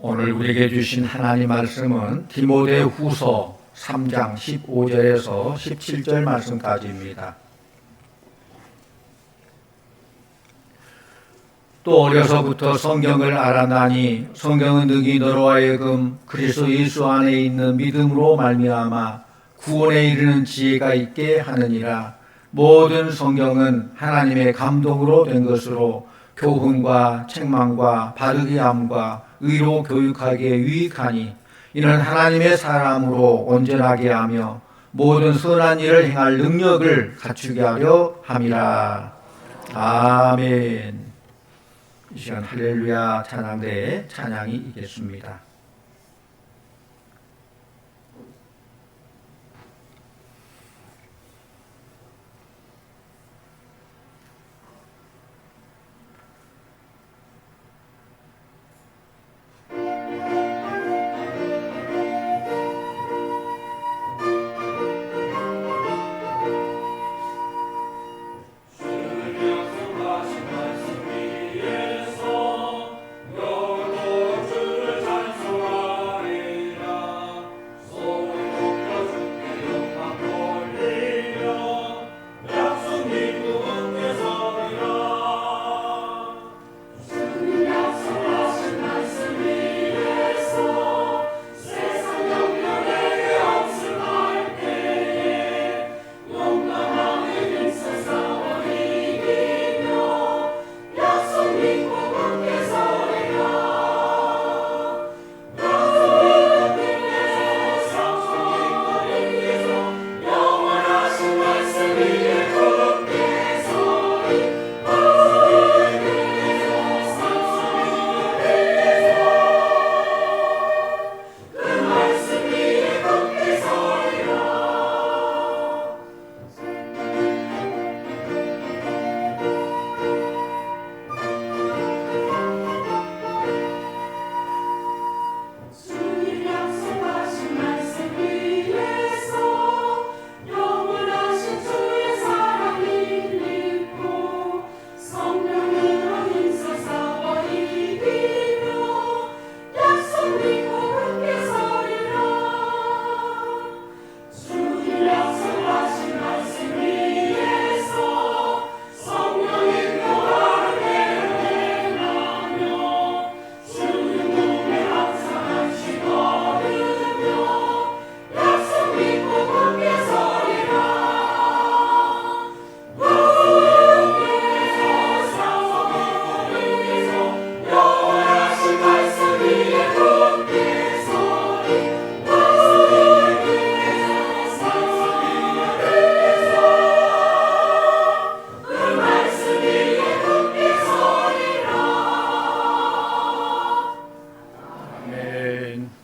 오늘 우리에게 주신 하나님 말씀은 디모데후서 3장 15절에서 17절 말씀까지입니다. 또 어려서부터 성경을 알아나니 성경은 능히 너로 하여금 그리스도 예수 안에 있는 믿음으로 말미암아 구원에 이르는 지혜가 있게 하느니라. 모든 성경은 하나님의 감동으로 된 것으로 교훈과 책망과 바르게 함과 의로 교육하기에 유익하니 이는 하나님의 사람으로 온전하게 하며 모든 선한 일을 행할 능력을 갖추게 하려 함이라. 아멘. 이 시간 할렐루야 찬양대에 찬양이 있겠습니다.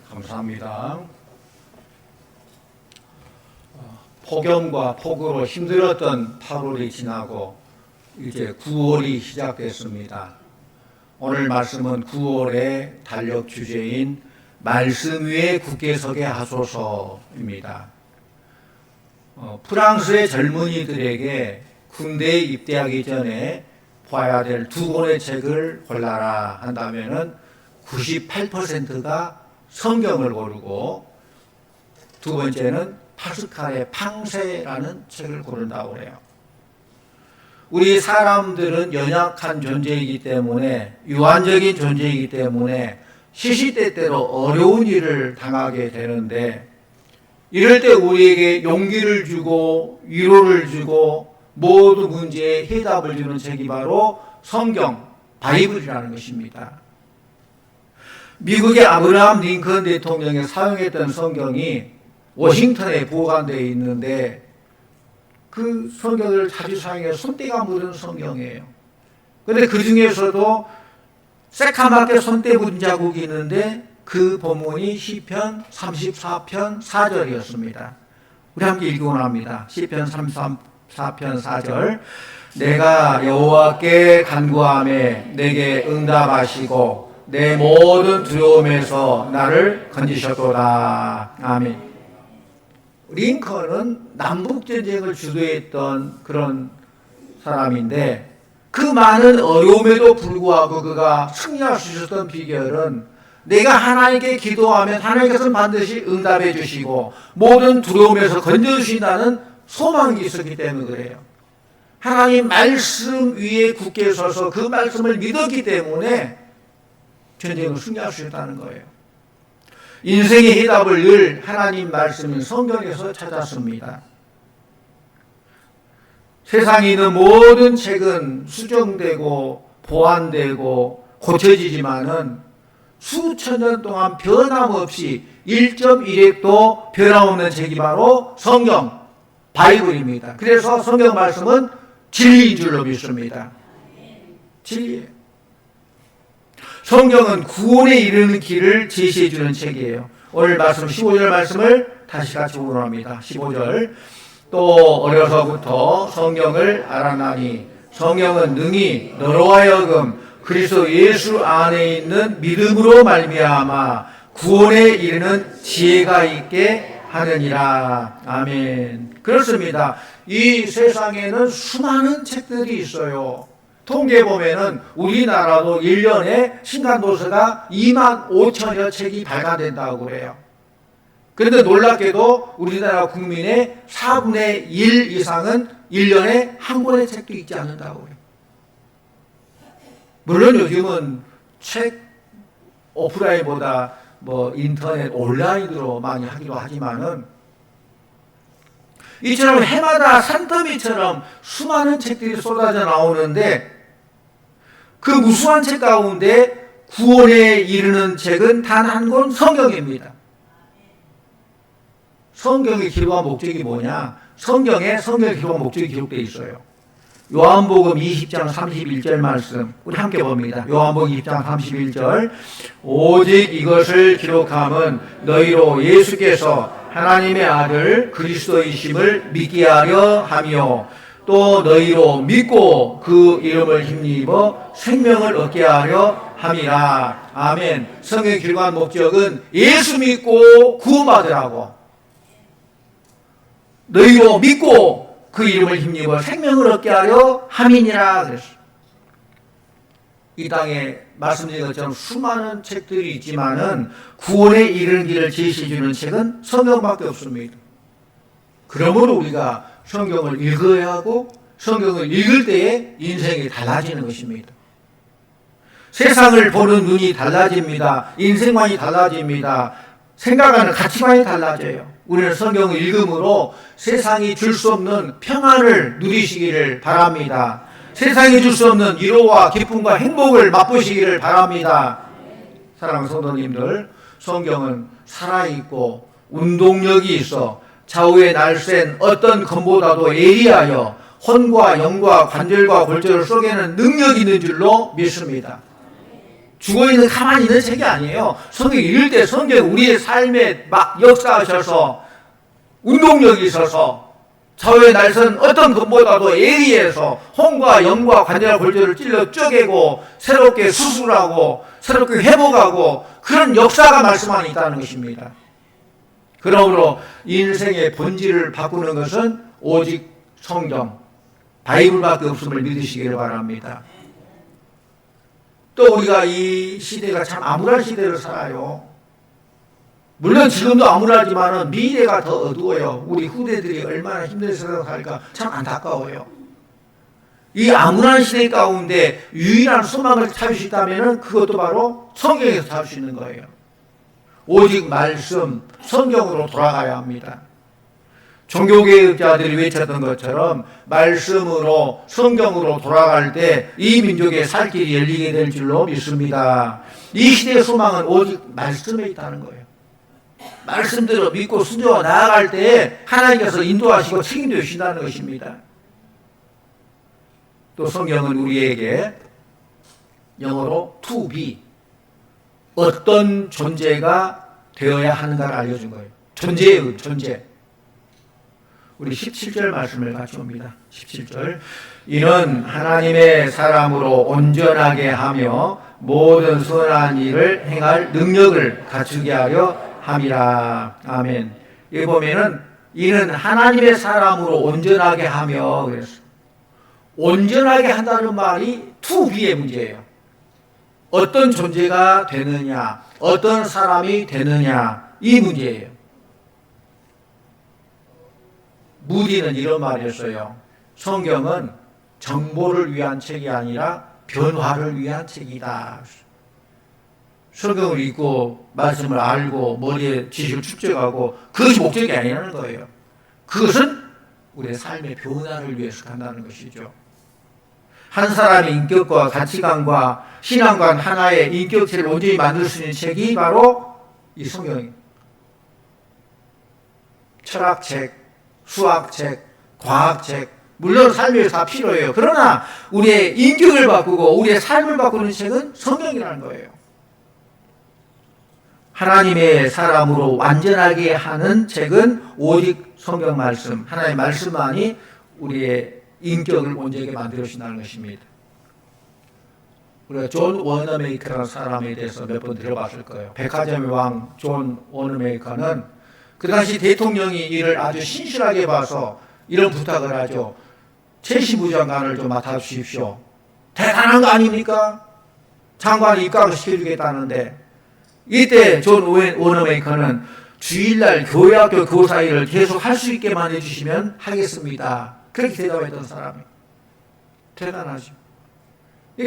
감사합니다. 폭염과 폭우로 힘들었던 8월이 지나고 이제 9월이 시작됐습니다. 오늘 말씀은 9월의 달력 주제인 말씀 위에 굳게 서게 하소서입니다. 프랑스의 젊은이들에게 군대에 입대하기 전에 봐야 될 두 권의 책을 골라라 한다면은 98%가 성경을 고르고 두 번째는 파스칼의 팡세라는 책을 고른다고 그래요. 우리 사람들은 연약한 존재이기 때문에 유한적인 존재이기 때문에 시시때때로 어려운 일을 당하게 되는데 이럴 때 우리에게 용기를 주고 위로를 주고 모든 문제에 해답을 주는 책이 바로 성경, 바이블이라는 것입니다. 미국의 아브라함 링컨 대통령이 사용했던 성경이 워싱턴에 보관되어 있는데 그 성경을 자주 사용해서 손때가 묻은 성경이에요. 그런데 그 중에서도 새카맣게 손때 묻은 자국이 있는데 그 본문이 시편 34편 4절이었습니다. 우리 함께 읽고 합니다. 시편 34편 4절. 내가 여호와께 간구하매 내게 응답하시고 내 모든 두려움에서 나를 건지셨도다. 아멘. 링컨은 남북전쟁을 주도했던 그런 사람인데 그 많은 어려움에도 불구하고 그가 승리할 수 있었던 비결은 내가 하나님께 기도하면 하나님께서는 반드시 응답해 주시고 모든 두려움에서 건져주신다는 소망이 있었기 때문에 그래요. 하나님 말씀 위에 굳게 서서 그 말씀을 믿었기 때문에 전쟁을 승리할 수 있다는 거예요. 인생의 해답을 늘 하나님 말씀인 성경에서 찾았습니다. 세상에 있는 모든 책은 수정되고 보완되고 고쳐지지만은 수천 년 동안 변함없이 1.1획도 변함없는 책이 바로 성경, 바이블입니다. 그래서 성경 말씀은 진리인 줄로 믿습니다. 진리예요. 성경은 구원에 이르는 길을 제시해 주는 책이에요. 오늘 말씀 15절 말씀을 다시 같이 보합니다. 15절. 또 어려서부터 성경을 알아나니 성경은 능히 너로 하여금 그리스도 예수 안에 있는 믿음으로 말미암아 구원에 이르는 지혜가 있게 하느니라. 아멘. 그렇습니다. 이 세상에는 수많은 책들이 있어요. 통계 보면은 우리나라도 1년에 신간도서가 2만 5천여 책이 발간된다고 그래요. 그런데 놀랍게도 우리나라 국민의 4분의 1 이상은 1년에 한 권의 책도 읽지 않는다고 해요. 물론 요즘은 책 오프라인보다 인터넷 온라인으로 많이 하기도 하지만은 이처럼 해마다 산더미처럼 수많은 책들이 쏟아져 나오는데 그 무수한 책 가운데 구원에 이르는 책은 단 한 권 성경입니다. 성경의 기록한 목적이 뭐냐? 성경에 성경의 기록한 목적이 기록되어 있어요. 요한복음 20장 31절 말씀 우리 함께 봅니다. 요한복음 20장 31절 오직 이것을 기록함은 너희로 예수께서 하나님의 아들 그리스도이심을 믿게 하려 하며 또 너희로 믿고 그 이름을 힘입어 생명을 얻게 하려 함이라. 아멘. 성경의 기록한 목적은 예수 믿고 구원받으라고, 너희로 믿고 그 이름을 힘입어 생명을 얻게 하려 함이니라 그랬어요. 이 땅에 말씀드린 것처럼 수많은 책들이 있지만은 구원에 이르는 길을 제시해 주는 책은 성경밖에 없습니다. 그러므로 우리가 성경을 읽어야 하고 성경을 읽을 때에 인생이 달라지는 것입니다. 세상을 보는 눈이 달라집니다. 인생관이 달라집니다. 생각하는 가치관이 달라져요. 우리는 성경을 읽음으로 세상이 줄 수 없는 평안을 누리시기를 바랍니다. 세상이 줄 수 없는 위로와 기쁨과 행복을 맛보시기를 바랍니다. 사랑하는 성도님들, 성경은 살아있고 운동력이 있어 좌우에 날쌘 어떤 검보다도 예리하여 혼과 영과 관절과 골절을 쏘개는 능력이 있는 줄로 믿습니다. 죽어있는 가만히 있는 책이 아니에요. 성경 읽을 때 성경 우리의 삶에 막 역사하셔서 운동력이 있어서 좌우에 날선 어떤 것보다도 예리해서 혼과 영과 관절과 골절을 찔러 쪼개고 새롭게 수술하고 새롭게 회복하고 그런 역사가 말씀 안에 있다는 것입니다. 그러므로 인생의 본질을 바꾸는 것은 오직 성경, 바이블밖에 없음을 믿으시기를 바랍니다. 또 우리가 이 시대가 참 암울한 시대를 살아요. 물론 지금도 암울하지만 미래가 더 어두워요. 우리 후대들이 얼마나 힘든 세상을 살까 참 안타까워요. 이 암울한 시대 가운데 유일한 소망을 찾을 수 있다면 그것도 바로 성경에서 찾을 수 있는 거예요. 오직 말씀, 성경으로 돌아가야 합니다. 종교개혁자들이 외쳤던 것처럼 말씀으로 성경으로 돌아갈 때 이 민족의 살 길이 열리게 될 줄로 믿습니다. 이 시대의 소망은 오직 말씀에 있다는 거예요. 말씀대로 믿고 순종하고 나아갈 때 하나님께서 인도하시고 책임져 주신다는 것입니다. 또 성경은 우리에게 영어로 to be, 어떤 존재가 되어야 하는가를 알려준 거예요. 존재의 존재. 우리 17절 말씀을 같이 봅니다. 17절. 이는 하나님의 사람으로 온전하게 하며 모든 선한 일을 행할 능력을 갖추게 하려 함이라. 아멘. 여기 보면은 이는 하나님의 사람으로 온전하게 하며 그랬어요. 온전하게 한다는 말이 to be의 문제예요. 어떤 존재가 되느냐. 어떤 사람이 되느냐, 이 문제예요. 무디는 이런 말을 했어요. 성경은 정보를 위한 책이 아니라 변화를 위한 책이다. 성경을 읽고 말씀을 알고 머리에 지식을 축적하고 그것이 목적이 아니라는 거예요. 그것은 우리의 삶의 변화를 위해서 간다는 것이죠. 한 사람의 인격과 가치관과 신앙관 하나의 인격체를 온전히 만들 수 있는 책이 바로 이 성경입니다. 철학책, 수학책, 과학책, 물론 삶에 다 필요해요. 그러나 우리의 인격을 바꾸고 우리의 삶을 바꾸는 책은 성경이라는 거예요. 하나님의 사람으로 완전하게 하는 책은 오직 성경 말씀, 하나님의 말씀만이 우리의 인격을 온전하게 만들어준다는 것입니다. 우리가 존 워너메이커라는 사람에 대해서 몇 번 들어봤을 거예요. 백화점의 왕 존 워너메이커는 그 당시 대통령이 이를 아주 신실하게 봐서 이런 부탁을 하죠. 최신부 장관을 좀 맡아주십시오. 대단한 거 아닙니까? 장관이 입각을 시켜주겠다는데, 이때 존 워너메이커는 주일날 교회학교 교사 일을 계속 할 수 있게만 해주시면 하겠습니다. 그렇게 대답했던 사람이 대단하죠.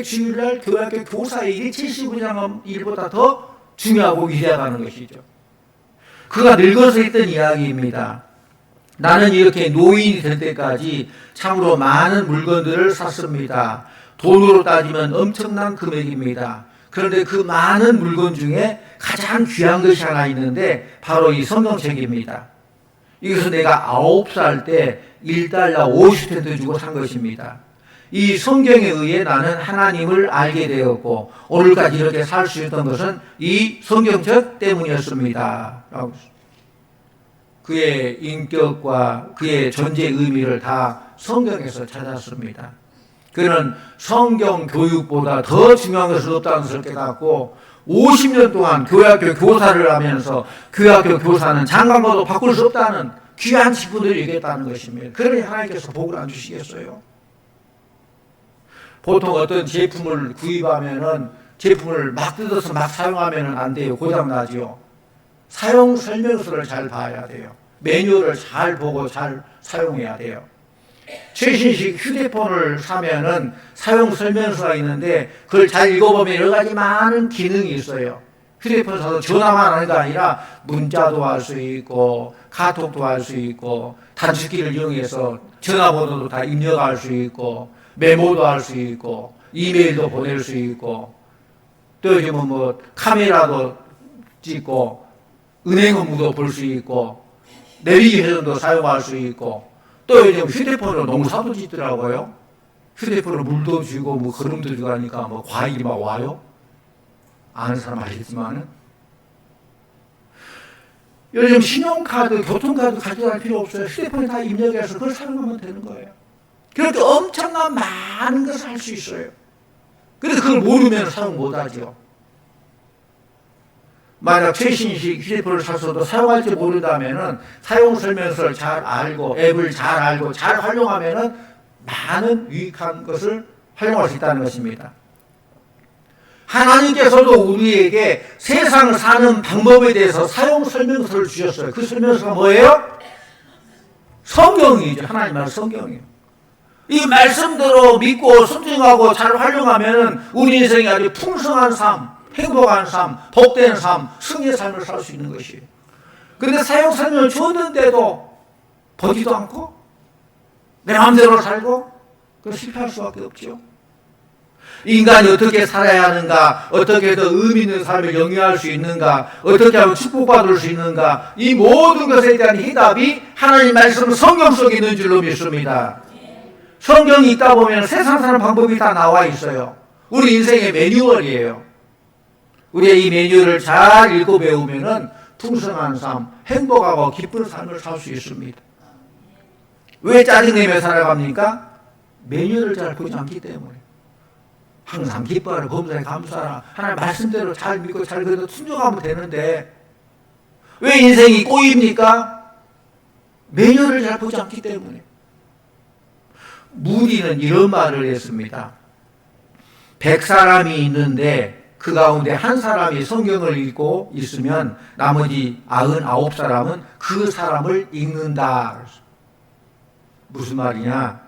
주일날 교회학교 교사 일이 최신부 장관 일보다 더 중요하고 위대하다는 것이죠. 그가 늙어서 했던 이야기입니다. 나는 이렇게 노인이 될 때까지 참으로 많은 물건들을 샀습니다. 돈으로 따지면 엄청난 금액입니다. 그런데 그 많은 물건 중에 가장 귀한 것이 하나 있는데 바로 이 성경책입니다. 이것은 내가 9살 때 1달러 50센트 주고 산 것입니다. 이 성경에 의해 나는 하나님을 알게 되었고 오늘까지 이렇게 살 수 있던 것은 이 성경책 때문이었습니다. 그의 인격과 그의 존재의 의미를 다 성경에서 찾았습니다. 그는 성경 교육보다 더 중요한 것은 없다는 것을 깨닫고 50년 동안 교회학교 교사를 하면서 교회학교 교사는 장관과도 바꿀 수 없다는 귀한 직분을 얘기했다는 것입니다. 그러니 하나님께서 복을 안 주시겠어요? 보통 어떤 제품을 구입하면은 제품을 막 뜯어서 막 사용하면 안 돼요. 고장나죠. 사용 설명서를 잘 봐야 돼요. 매뉴얼을 잘 보고 잘 사용해야 돼요. 최신식 휴대폰을 사면은 사용 설명서가 있는데 그걸 잘 읽어보면 여러 가지 많은 기능이 있어요. 휴대폰 사서 전화만 하는 게 아니라 문자도 할 수 있고 카톡도 할 수 있고 단축키를 이용해서 전화번호도 다 입력할 수 있고 메모도 할 수 있고 이메일도 보낼 수 있고 또 요즘은 뭐 카메라도 찍고 은행 업무도 볼 수 있고 내비게이션도 사용할 수 있고 또 요즘 휴대폰으로 농사도 짓더라고요. 휴대폰으로 물도 주고 뭐 거름도 주고 하니까 뭐 과일이 막 와요. 아는 사람 아시겠지만은 요즘 신용카드, 교통카드 가져갈 필요 없어요. 휴대폰에 다 입력해서 그걸 사용하면 되는 거예요. 그렇게 엄청난 많은 것을 할 수 있어요. 그런데 그걸 모르면 사용 못하죠. 만약 최신식 휴대폰을 샀어도 사용할 줄 모른다면은 사용 설명서를 잘 알고 앱을 잘 알고 잘 활용하면은 많은 유익한 것을 활용할 수 있다는 것입니다. 하나님께서도 우리에게 세상을 사는 방법에 대해서 사용 설명서를 주셨어요. 그 설명서가 뭐예요? 성경이죠. 하나님 말 성경이에요. 이 말씀대로 믿고 순종하고 잘 활용하면은 우리 인생이 아주 풍성한 삶, 행복한 삶, 복된 삶, 승리의 삶을 살 수 있는 것이에요. 그런데 사용 설명을 줬는데도 보지도 않고 내 마음대로 살고 그럼 실패할 수밖에 없죠. 인간이 어떻게 살아야 하는가, 어떻게 더 의미 있는 삶을 영위할 수 있는가, 어떻게 하면 축복받을 수 있는가, 이 모든 것에 대한 해답이 하나님 말씀 성경 속에 있는 줄로 믿습니다. 성경이 있다 보면 세상 사는 방법이 다 나와 있어요. 우리 인생의 매뉴얼이에요. 우리의 이 매뉴얼을 잘 읽고 배우면은 풍성한 삶, 행복하고 기쁜 삶을 살 수 있습니다. 왜 짜증내며 살아갑니까? 매뉴얼을 잘 보지 않기 때문에. 항상 기뻐하라, 범사에 감사하라, 하나님 말씀대로 잘 믿고 잘 그래도 순종하면 되는데 왜 인생이 꼬입니까? 매뉴얼을 잘 보지 않기 때문에. 무디는 이런 말을 했습니다. 100사람이 있는데 그 가운데 한 사람이 성경을 읽고 있으면 나머지 99사람은 그 사람을 읽는다. 무슨 말이냐?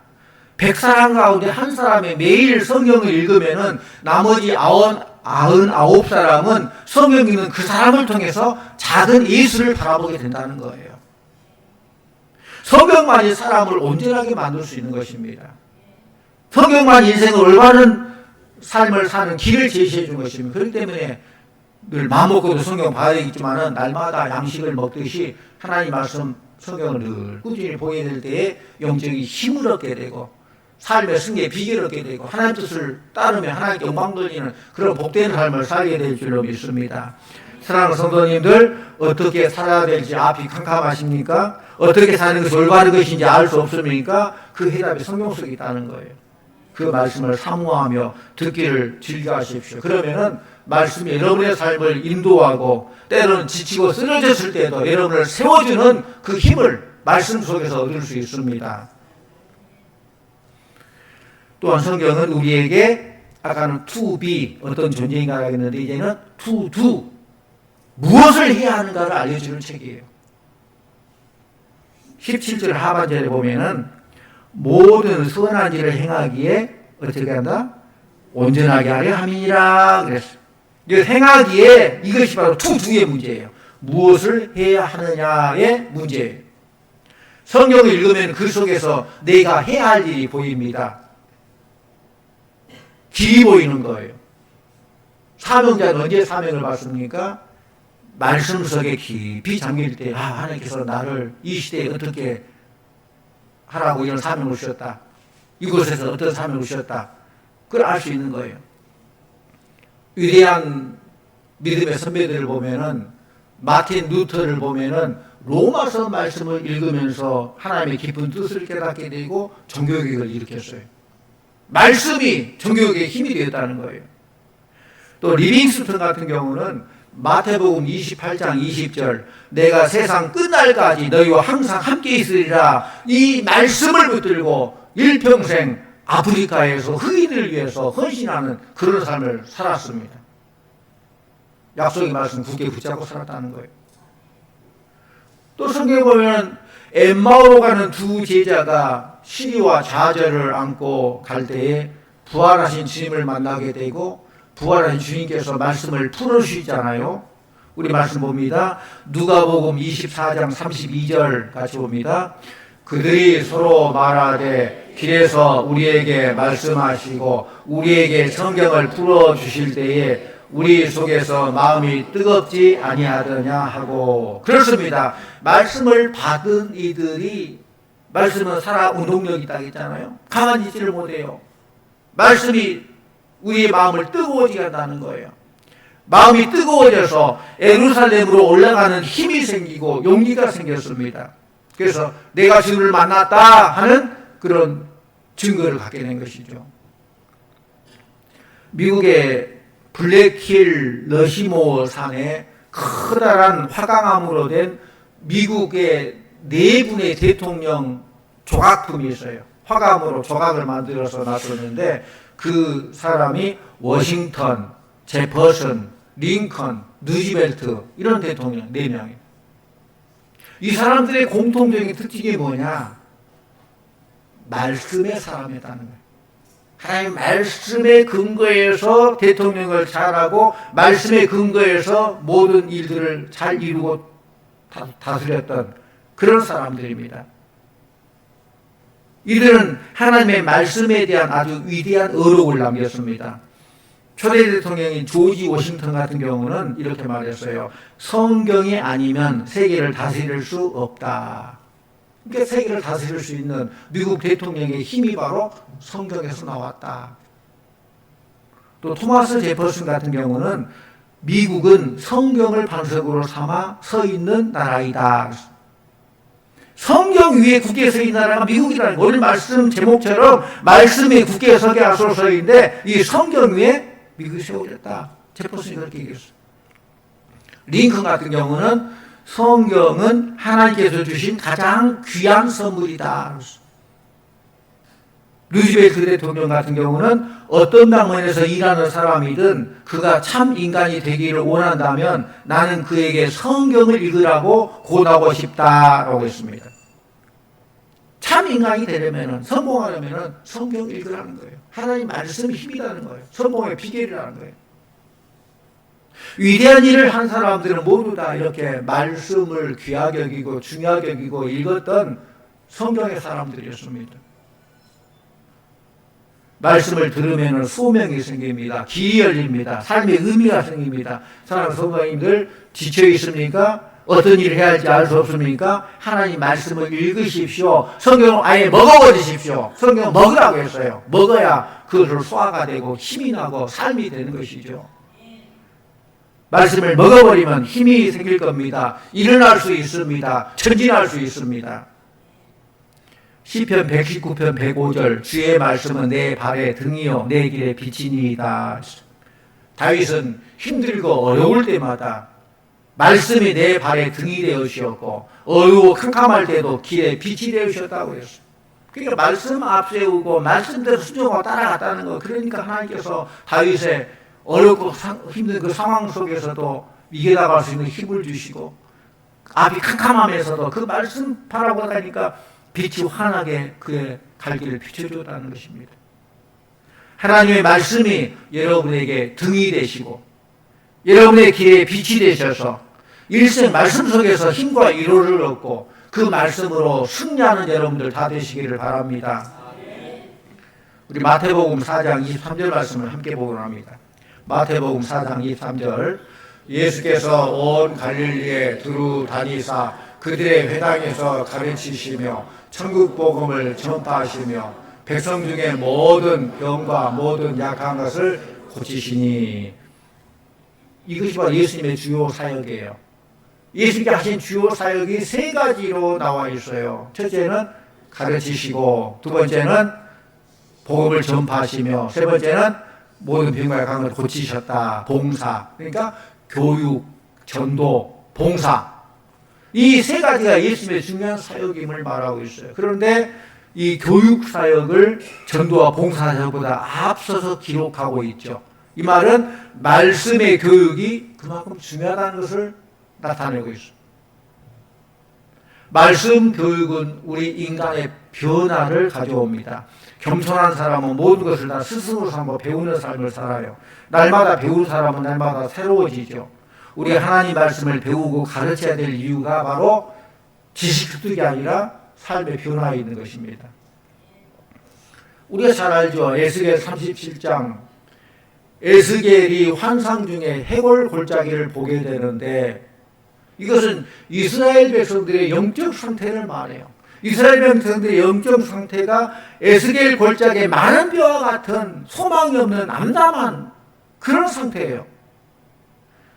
100사람 가운데 한 사람이 매일 성경을 읽으면은 나머지 99사람은 성경 읽는 그 사람을 통해서 작은 예수를 바라보게 된다는 거예요. 성경만이 사람을 온전하게 만들 수 있는 것입니다. 성경만 인생을 올바른 삶을 사는 길을 제시해 준 것입니다. 그렇기 때문에 늘 마음먹고도 성경 봐야 되겠지만은 날마다 양식을 먹듯이 하나님 말씀 성경을 늘 꾸준히 보게 될 때에 영적인 힘을 얻게 되고 삶의 승리의 비결을 얻게 되고 하나님 뜻을 따르며 하나님께 영광 돌리는 그런 복된 삶을 살게 될 줄로 믿습니다. 사랑하는 성도님들, 어떻게 살아야 될지 앞이 캄캄하십니까? 어떻게 사는 것이 올바른 것인지 알 수 없습니까? 그 해답이 성경 속에 있다는 거예요. 그 말씀을 사모하며 듣기를 즐겨하십시오. 그러면은 말씀이 여러분의 삶을 인도하고 때로는 지치고 쓰러졌을 때도 여러분을 세워주는 그 힘을 말씀 속에서 얻을 수 있습니다. 또한 성경은 우리에게 아까는 to be 어떤 존재인가라고 했는데 이제는 to do 무엇을 해야 하는가를 알려주는 책이에요. 17절 하반절에 보면은 모든 선한 일을 행하기에 어떻게 한다? 온전하게 하려 함이니라 그랬어요. 행하기에 이것이 바로 to do의 문제예요. 무엇을 해야 하느냐의 문제예요. 성경을 읽으면 그 속에서 내가 해야 할 일이 보입니다. 길이 보이는 거예요. 사명자는 언제 사명을 받습니까? 말씀 속에 깊이 잠길 때 하나님께서 나를 이 시대에 어떻게 하라고 이런 사명을 주셨다. 이곳에서 어떤 사명을 주셨다. 그걸 알 수 있는 거예요. 위대한 믿음의 선배들을 보면은 마틴 루터를 보면은 로마서 말씀을 읽으면서 하나님의 깊은 뜻을 깨닫게 되고 종교개혁을 일으켰어요. 말씀이 종교개혁의 힘이 되었다는 거예요. 또 리빙스턴 같은 경우는 마태복음 28장 20절 내가 세상 끝날까지 너희와 항상 함께 있으리라 이 말씀을 붙들고 일평생 아프리카에서 흑인을 위해서 헌신하는 그런 삶을 살았습니다. 약속의 말씀 굳게 붙잡고 살았다는 거예요. 또 성경에 보면 엠마오로 가는 두 제자가 시리와 좌절을 안고 갈 때에 부활하신 주님을 만나게 되고 부활한 주님께서 말씀을 풀어주시잖아요. 우리 말씀 봅니다. 누가복음 24장 32절 같이 봅니다. 그들이 서로 말하되 길에서 우리에게 말씀하시고 우리에게 성경을 풀어주실 때에 우리 속에서 마음이 뜨겁지 아니하더냐 하고 그렇습니다. 말씀을 받은 이들이 말씀은 살아 운동력이 있다고 했잖아요. 가만히 있지를 못해요. 말씀이 우리의 마음을 뜨거워지게 한다는 거예요. 마음이 뜨거워져서 예루살렘으로 올라가는 힘이 생기고 용기가 생겼습니다. 그래서 내가 주를 만났다 하는 그런 증거를 갖게 된 것이죠. 미국의 블랙힐 러시모 산에 커다란 화강암으로 된 미국의 4분의 대통령 조각품이 있어요. 화강으로 조각을 만들어서 놨었는데 그 사람이 워싱턴, 제퍼슨, 링컨, 루즈벨트 이런 대통령 4명이에요. 이 사람들의 공통적인 특징이 뭐냐? 말씀의 사람이었다는 거예요. 하나님 말씀의 근거에서 대통령을 잘하고 말씀의 근거에서 모든 일들을 잘 이루고 다스렸던 그런 사람들입니다. 이들은 하나님의 말씀에 대한 아주 위대한 어록을 남겼습니다. 초대 대통령인 조지 워싱턴 같은 경우는 이렇게 말했어요. 성경이 아니면 세계를 다스릴 수 없다. 그러니까 세계를 다스릴 수 있는 미국 대통령의 힘이 바로 성경에서 나왔다. 또 토마스 제퍼슨 같은 경우는 미국은 성경을 반석으로 삼아 서 있는 나라이다. 성경 위에 굳게 서 있는 나라가 미국이라는 오늘 말씀 제목처럼 말씀에 굳게 서게 하소서인데 이 성경 위에 미국이 세워졌다. 제퍼슨이 그렇게 얘기했어요. 링컨 같은 경우는 성경은 하나님께서 주신 가장 귀한 선물이다. 루즈벨트 대통령 같은 경우는 어떤 방면에서 일하는 사람이든 그가 참 인간이 되기를 원한다면 나는 그에게 성경을 읽으라고 권하고 싶다라고 했습니다. 참 인간이 되려면, 성공하려면 성경 읽으라는 거예요. 하나님 말씀이 힘이라는 거예요. 성공의 비결이라는 거예요. 위대한 일을 한 사람들은 모두 다 이렇게 말씀을 귀하게 여기고 중요하게 여기고 읽었던 성경의 사람들이었습니다. 말씀을 들으면 소명이 생깁니다. 길이 열립니다. 삶의 의미가 생깁니다. 사랑하는 성도님들, 지쳐 있습니까? 어떤 일을 해야 할지 알 수 없습니까? 하나님 말씀을 읽으십시오. 성경을 아예 먹어버리십시오. 성경을 먹으라고 했어요. 먹어야 그것을 소화가 되고 힘이 나고 삶이 되는 것이죠. 말씀을 먹어버리면 힘이 생길 겁니다. 일어날 수 있습니다. 전진할 수 있습니다. 시편 119편 105절 주의 말씀은 내 발의 등이요 내 길의 빛이니이다. 다윗은 힘들고 어려울 때마다 말씀이 내 발의 등이 되으시었고 어려워 캄캄할 때도 길의 빛이 되으셨다고 했어요. 그러니까 말씀 앞세우고 말씀대로 순종하고 따라갔다는 거. 그러니까 하나님께서 다윗의 어렵고 힘든 그 상황 속에서도 이겨 나갈 수 있는 힘을 주시고 앞이 캄캄하면서도 그 말씀 바라보다니까 빛이 환하게 그의 갈 길을 비춰줬다는 것입니다. 하나님의 말씀이 여러분에게 등이 되시고 여러분의 길에 빛이 되셔서 일생 말씀 속에서 힘과 위로를 얻고 그 말씀으로 승리하는 여러분들 다 되시기를 바랍니다. 우리 마태복음 4장 23절 말씀을 함께 보고자 합니다. 마태복음 4장 23절 예수께서 온 갈릴리에 두루 다니사 그들의 회당에서 가르치시며 천국 복음을 전파하시며 백성 중에 모든 병과 모든 약한 것을 고치시니. 이것이 바로 예수님의 주요 사역이에요. 예수님께 하신 주요 사역이 세 가지로 나와 있어요. 첫째는 가르치시고, 두 번째는 복음을 전파하시며, 세 번째는 모든 병과 약한 것을 고치셨다. 봉사. 그러니까 교육, 전도, 봉사. 이 세 가지가 예수님의 중요한 사역임을 말하고 있어요. 그런데 이 교육 사역을 전도와 봉사 사역보다 앞서서 기록하고 있죠. 이 말은 말씀의 교육이 그만큼 중요하다는 것을 나타내고 있어요. 말씀 교육은 우리 인간의 변화를 가져옵니다. 겸손한 사람은 모든 것을 다 스스로 삼고 배우는 삶을 살아요. 날마다 배우는 사람은 날마다 새로워지죠. 우리 하나님 말씀을 배우고 가르쳐야 될 이유가 바로 지식 습득이 아니라 삶의 변화에 있는 것입니다. 우리가 잘 알죠. 에스겔 37장 에스겔이 환상 중에 해골 골짜기를 보게 되는데 이것은 이스라엘 백성들의 영적 상태를 말해요. 이스라엘 백성들의 영적 상태가 에스겔 골짜기에 많은 뼈와 같은 소망이 없는 암담한 그런 상태예요.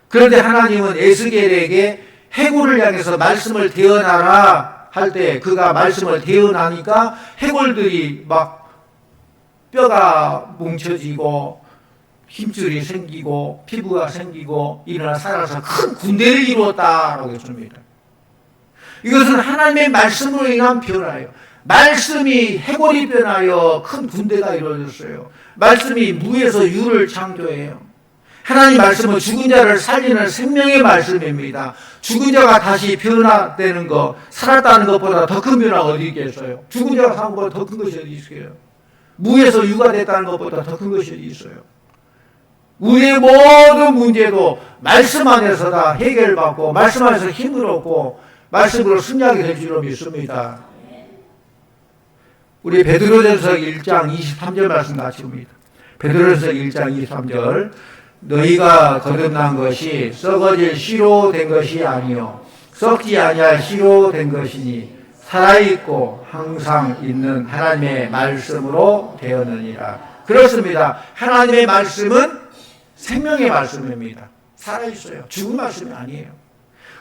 그런데 하나님은 에스겔에게 해골을 향해서 말씀을 대어나라 할 때 그가 말씀을 대어나니까 해골들이 막 뼈가 뭉쳐지고 힘줄이 생기고 피부가 생기고 일어나 살아서 큰 군대를 이루었다라고 했습니다. 이것은 하나님의 말씀으로 인한 변화예요. 말씀이 해골이 변하여 큰 군대가 이루어졌어요. 말씀이 무에서 유를 창조해요. 하나님 말씀은 죽은 자를 살리는 생명의 말씀입니다. 죽은 자가 다시 변화되는 것, 살았다는 것보다 더 큰 변화가 어디 있겠어요? 죽은 자가 산 것보다 더 큰 것이 어디 있어요? 무에서 유가 됐다는 것보다 더 큰 것이 어디 있어요? 우리의 모든 문제도 말씀 안에서 다 해결받고 말씀 안에서 힘을 얻고 말씀으로 승리하게 될 줄로 믿습니다. 우리 베드로전서 1장 23절 말씀 같이 봅니다. 베드로전서 1장 23절 너희가 거듭난 것이 썩어질 씨로 된 것이 아니요 썩지 아니할 씨로 된 것이니 살아있고 항상 있는 하나님의 말씀으로 되었느니라. 그렇습니다. 하나님의 말씀은 생명의 말씀입니다. 살아있어요. 죽은 말씀이 아니에요.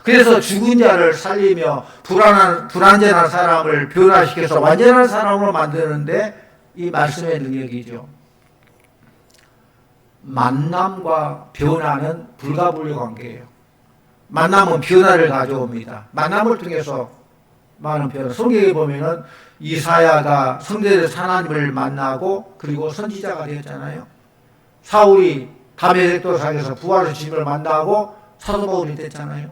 그래서 죽은 자를 살리며 불완전한 사람을 변화시켜서 완전한 사람으로 만드는데 이 말씀의 능력이죠. 만남과 변화는 불가분리 관계예요. 만남은 변화를 가져옵니다. 만남을 통해서 많은 표현. 성경에 보면은 이사야가 성전에서 하나님을 만나고 그리고 선지자가 되었잖아요. 사울이 다메섹 도상에서 부활의 주님을 만나고 사도 바울이 됐잖아요.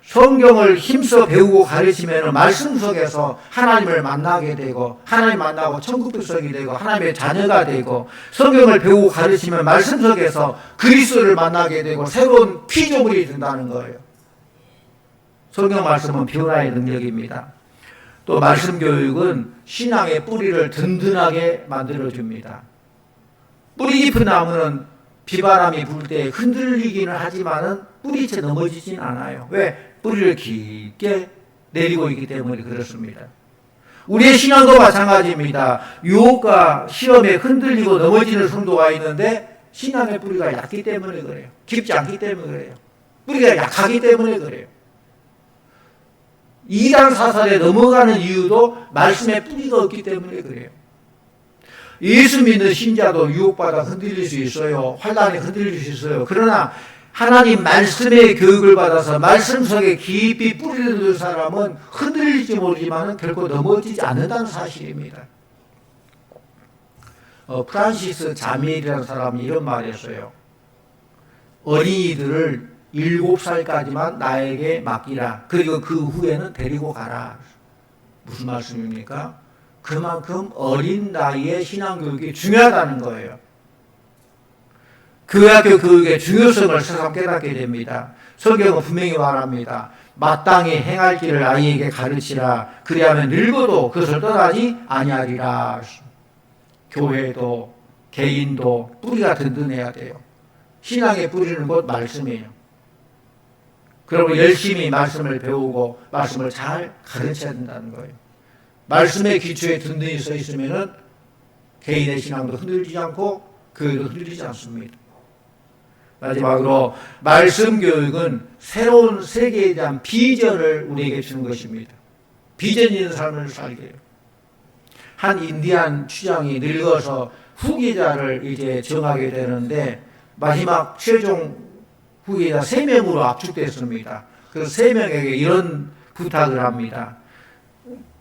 성경을 힘써 배우고 가르치면 말씀 속에서 하나님을 만나게 되고 하나님 만나고 천국 백성이 되고 하나님의 자녀가 되고 성경을 배우고 가르치면 말씀 속에서 그리스도를 만나게 되고 새로운 피조물이 된다는 거예요. 성경 말씀은 변화의 능력입니다. 또 말씀 교육은 신앙의 뿌리를 든든하게 만들어줍니다. 뿌리 깊은 나무는 비바람이 불 때 흔들리기는 하지만은 뿌리채 넘어지진 않아요. 왜? 뿌리를 깊게 내리고 있기 때문에 그렇습니다. 우리의 신앙도 마찬가지입니다. 유혹과 시험에 흔들리고 넘어지는 성도가 있는데 신앙의 뿌리가 얕기 때문에 그래요. 깊지 않기 때문에 그래요. 뿌리가 약하기 때문에 그래요. 이단 사살에 넘어가는 이유도 말씀에 뿌리가 없기 때문에 그래요. 예수 믿는 신자도 유혹받아 흔들릴 수 있어요. 환난에 흔들릴 수 있어요. 그러나 하나님 말씀의 교육을 받아서 말씀 속에 깊이 뿌리를 둔 사람은 흔들릴지 모르지만 결코 넘어지지 않는다는 사실입니다. 프란시스 자미엘이라는 사람이 이런 말을 했어요. 어린이들을 7살까지만 나에게 맡기라. 그리고 그 후에는 데리고 가라. 무슨 말씀입니까? 그만큼 어린 나이에 신앙교육이 중요하다는 거예요. 교회학교 교육의 중요성을 새삼 깨닫게 됩니다. 성경은 분명히 말합니다. 마땅히 행할 길을 아이에게 가르치라. 그리하면 늙어도 그것을 떠나지 아니하리라. 교회도 개인도 뿌리가 든든해야 돼요. 신앙의 뿌리는 곧 말씀이에요. 그러면 열심히 말씀을 배우고 말씀을 잘 가르쳐야 된다는 거예요. 말씀의 기초에 든든히 서 있으면은 개인의 신앙도 흔들리지 않고 교회도 흔들리지 않습니다. 마지막으로 말씀 교육은 새로운 세계에 대한 비전을 우리에게 주는 것입니다. 비전 있는 삶을 살게 해요. 한 인디안 추장이 늙어서 후계자를 이제 정하게 되는데 마지막 최종 후계자 3명으로 압축됐습니다. 그래서 3명에게 이런 부탁을 합니다.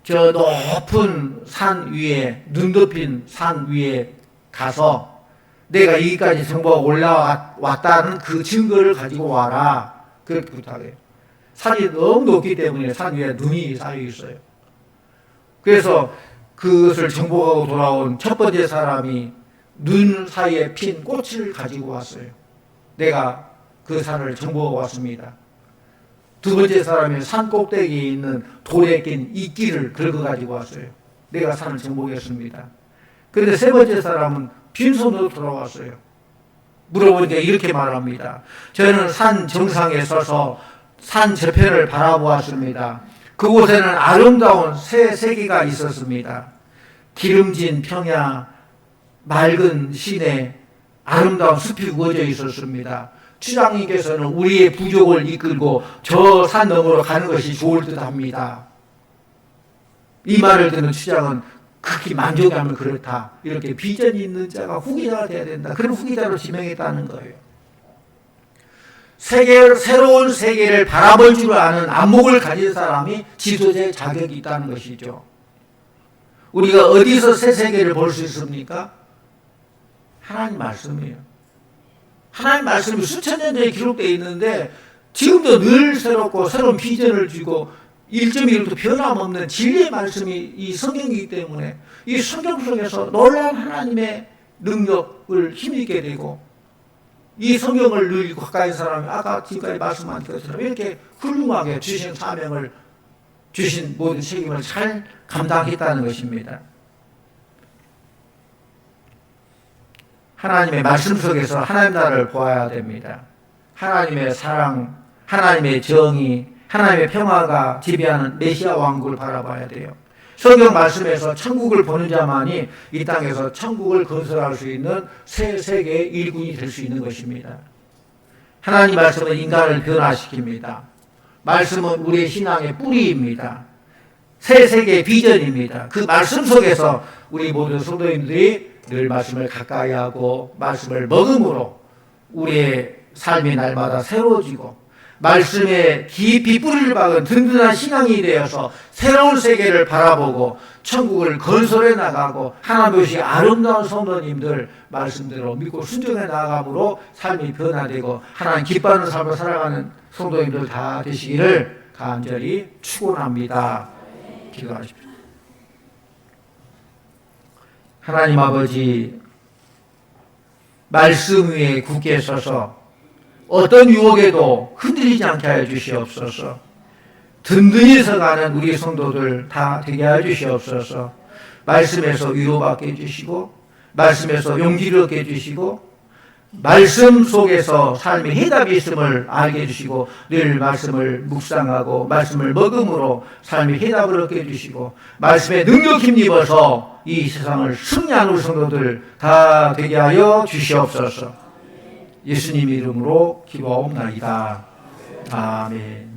저 높은 산 위에, 눈 덮인 산 위에 가서 내가 여기까지 정보가 올라왔다는 그 증거를 가지고 와라. 그렇게 부탁해요. 산이 너무 높기 때문에 산 위에 눈이 쌓여 있어요. 그래서 그것을 정보하고 돌아온 첫 번째 사람이 눈 사이에 핀 꽃을 가지고 왔어요. 내가 그 산을 정보하고 왔습니다. 두 번째 사람이 산 꼭대기에 있는 돌에 낀 이끼를 긁어 가지고 왔어요. 내가 산을 정보했습니다. 그런데 세 번째 사람은 빈손으로 돌아왔어요. 물어보니까 이렇게 말합니다. 저는 산 정상에 서서 산 저편을 바라보았습니다. 그곳에는 아름다운 새 세계가 있었습니다. 기름진 평야, 맑은 시내, 아름다운 숲이 우거져 있었습니다. 추장님께서는 우리의 부족을 이끌고 저 산 너머로 가는 것이 좋을 듯 합니다. 이 말을 듣는 추장은 극히 만족하면 그렇다. 이렇게 비전이 있는 자가 후계자가 돼야 된다. 그런 후계자로 지명했다는 거예요. 새로운 세계를 바라볼 줄 아는 안목을 가진 사람이 지도자의 자격이 있다는 것이죠. 우리가 어디서 새 세계를 볼 수 있습니까? 하나님 말씀이에요. 하나님 말씀이 수천 년 전에 기록되어 있는데 지금도 늘 새롭고 새로운 비전을 주고 1.1도 변함없는 진리의 말씀이 이 성경이기 때문에 이 성경 속에서 놀라운 하나님의 능력을 힘입게 되고 이 성경을 늘 가까이 사람이 아까 지금까지 말씀한 것처럼 이렇게 훌륭하게 주신 사명을 주신 모든 책임을 잘 감당했다는 것입니다. 하나님의 말씀 속에서 하나님 나라를 보아야 됩니다. 하나님의 사랑, 하나님의 정의, 하나님의 평화가 지배하는 메시아 왕국을 바라봐야 돼요. 성경 말씀에서 천국을 보는 자만이 이 땅에서 천국을 건설할 수 있는 새 세계의 일꾼이 될 수 있는 것입니다. 하나님 말씀은 인간을 변화시킵니다. 말씀은 우리의 신앙의 뿌리입니다. 새 세계의 비전입니다. 그 말씀 속에서 우리 모든 성도님들이 늘 말씀을 가까이 하고 말씀을 먹음으로 우리의 삶이 날마다 새로워지고 말씀에 깊이 뿌리를 박은 든든한 신앙이 되어서 새로운 세계를 바라보고 천국을 건설해 나가고 하나님 오시 아름다운 성도님들 말씀대로 믿고 순종해 나감으로 삶이 변화되고 하나님 기뻐하는 삶을 살아가는 성도님들 다 되시기를 간절히 축원합니다. 기도하십시오. 하나님 아버지, 말씀 위에 굳게 서서 어떤 유혹에도 흔들리지 않게 하여 주시옵소서. 든든히 서가는 우리 성도들 다 되게 하여 주시옵소서. 말씀에서 위로받게 해주시고 말씀에서 용기를 얻게 해주시고 말씀 속에서 삶의 해답이 있음을 알게 해주시고 늘 말씀을 묵상하고 말씀을 먹음으로 삶의 해답을 얻게 해주시고 말씀에 능력 힘입어서 이 세상을 승리하는 우리 성도들 다 되게 하여 주시옵소서. 예수님 이름으로 기도하옵나이다. 아멘.